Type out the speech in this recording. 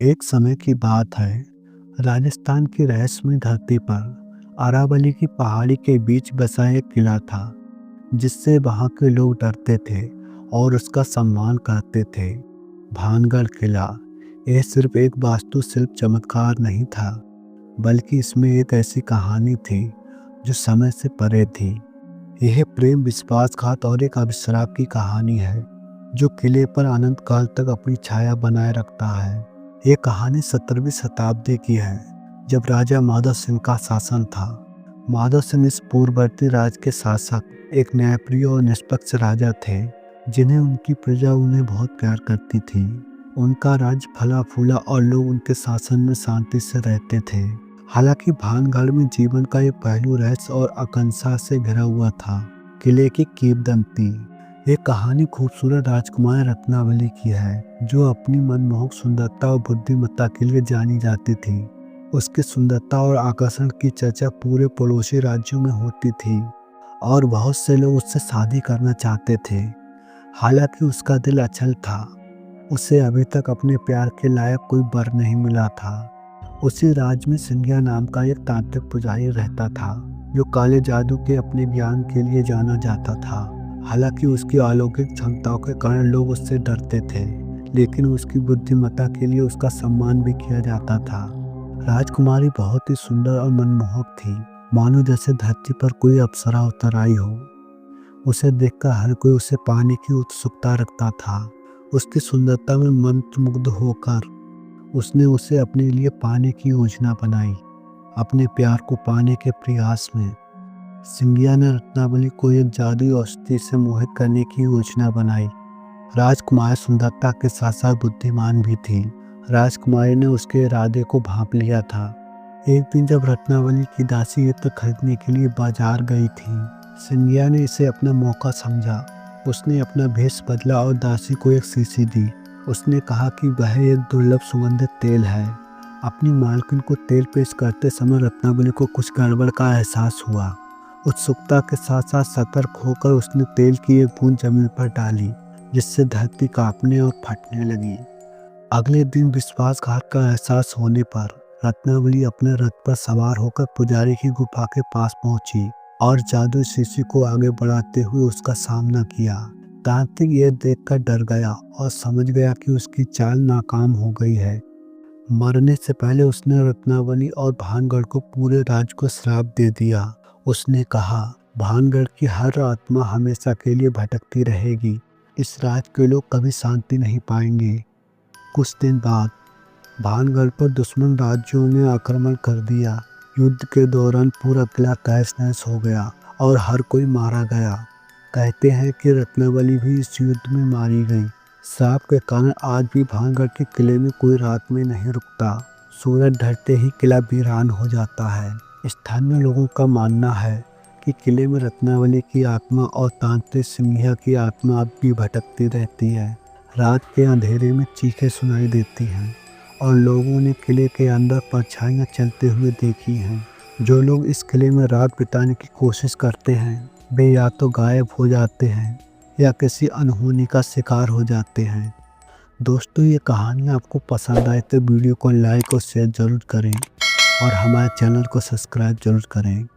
एक समय की बात है। राजस्थान की रहस्यमय धरती पर अरावली की पहाड़ी के बीच बसा एक किला था, जिससे वहां के लोग डरते थे और उसका सम्मान करते थे। भानगढ़ किला यह सिर्फ एक वास्तुशिल्प चमत्कार नहीं था, बल्कि इसमें एक ऐसी कहानी थी जो समय से परे थी। यह प्रेम, विश्वासघात और एक अभिशाप की कहानी है, जो किले पर अनंत काल तक अपनी छाया बनाए रखता है। ये कहानी 17वीं शताब्दी की है, जब राजा माधव सिंह का शासन था। माधव सिंह इस पूर्ववर्ती राज के शासक एक न्यायप्रिय और निष्पक्ष राजा थे, जिन्हें उनकी प्रजा उन्हें बहुत प्यार करती थी। उनका राज्य फला फूला और लोग उनके शासन में शांति से रहते थे। हालांकि भानगढ़ में जीवन का एक पहलू रहस्य और आकांक्षा से घिरा हुआ था। किले की किंवदंती। ये कहानी खूबसूरत राजकुमारी रत्नावली की है, जो अपनी मनमोहक सुंदरता और बुद्धिमत्ता के लिए जानी जाती थी। उसकी सुंदरता और आकर्षण की चर्चा पूरे पड़ोसी राज्यों में होती थी और बहुत से लोग उससे शादी करना चाहते थे। हालांकि उसका दिल अचल था। उसे अभी तक अपने प्यार के लायक कोई वर नहीं मिला था। उसी राज्य में सिंधिया नाम का एक तांत्रिक पुजारी रहता था, जो काले जादू के अपने ज्ञान के लिए जाना जाता था। हालांकि उसकी अलौकिक क्षमताओं के कारण लोग उससे डरते थे, लेकिन उसकी बुद्धिमत्ता के लिए उसका सम्मान भी किया जाता था। राजकुमारी बहुत ही सुंदर और मनमोहक थी, मानो जैसे धरती पर कोई अप्सरा उतर आई हो। उसे देखकर हर कोई उसे पाने की उत्सुकता रखता था। उसकी सुंदरता में मंत्रमुग्ध होकर उसने उसे अपने लिए पाने की योजना बनाई। अपने प्यार को पाने के प्रयास में सिंधिया ने रत्नावली को एक जादुई औषधि से मोहित करने की योजना बनाई। राजकुमारी सुंदरता के साथ साथ बुद्धिमान भी थी। राजकुमारी ने उसके इरादे को भांप लिया था। एक दिन जब रत्नावली की दासी इत्र खरीदने के लिए बाजार गई थी, सिंधिया ने इसे अपना मौका समझा। उसने अपना भेष बदला और दासी को एक शीशी दी। उसने कहा कि वह एक दुर्लभ सुगंधित तेल है। अपनी मालकिन को तेल पेश करते समय रत्नावली को कुछ गड़बड़ का एहसास हुआ। उत्सुकता के साथ साथ सतर्क होकर उसने तेल की एक बूंद जमीन पर डाली, जिससे धरती कांपने और फटने लगी। अगले दिन विश्वासघात का एहसास होने पर रत्नावली अपने रथ पर सवार होकर पुजारी की गुफा के पास पहुंची और जादुई शीशी को आगे बढ़ाते हुए उसका सामना किया। तांत्रिक यह देखकर डर गया और समझ गया कि उसकी चाल नाकाम हो गई है। मरने से पहले उसने रत्नावली और भानगढ़ को पूरे राज्य को श्राप दे दिया। उसने कहा, भानगढ़ की हर आत्मा हमेशा के लिए भटकती रहेगी। इस राज्य के लोग कभी शांति नहीं पाएंगे। कुछ दिन बाद भानगढ़ पर दुश्मन राज्यों ने आक्रमण कर दिया। युद्ध के दौरान पूरा किला तहस नहस हो गया और हर कोई मारा गया। कहते हैं कि रत्नावली भी इस युद्ध में मारी गई। श्राप के कारण आज भी भानगढ़ के किले में कोई रात में नहीं रुकता। सूरज ढलते ही किला वीरान हो जाता है। स्थानीय लोगों का मानना है कि किले में रत्नावली की आत्मा और तांत्रिक सिंधिया की आत्मा अब भी भटकती रहती है। रात के अंधेरे में चीखें सुनाई देती हैं और लोगों ने किले के अंदर परछाइयां चलते हुए देखी हैं। जो लोग इस किले में रात बिताने की कोशिश करते हैं, वे या तो गायब हो जाते हैं या किसी अनहोनी का शिकार हो जाते हैं। दोस्तों, ये कहानी आपको पसंद आए तो वीडियो को लाइक और शेयर ज़रूर करें और हमारे चैनल को सब्सक्राइब ज़रूर करें।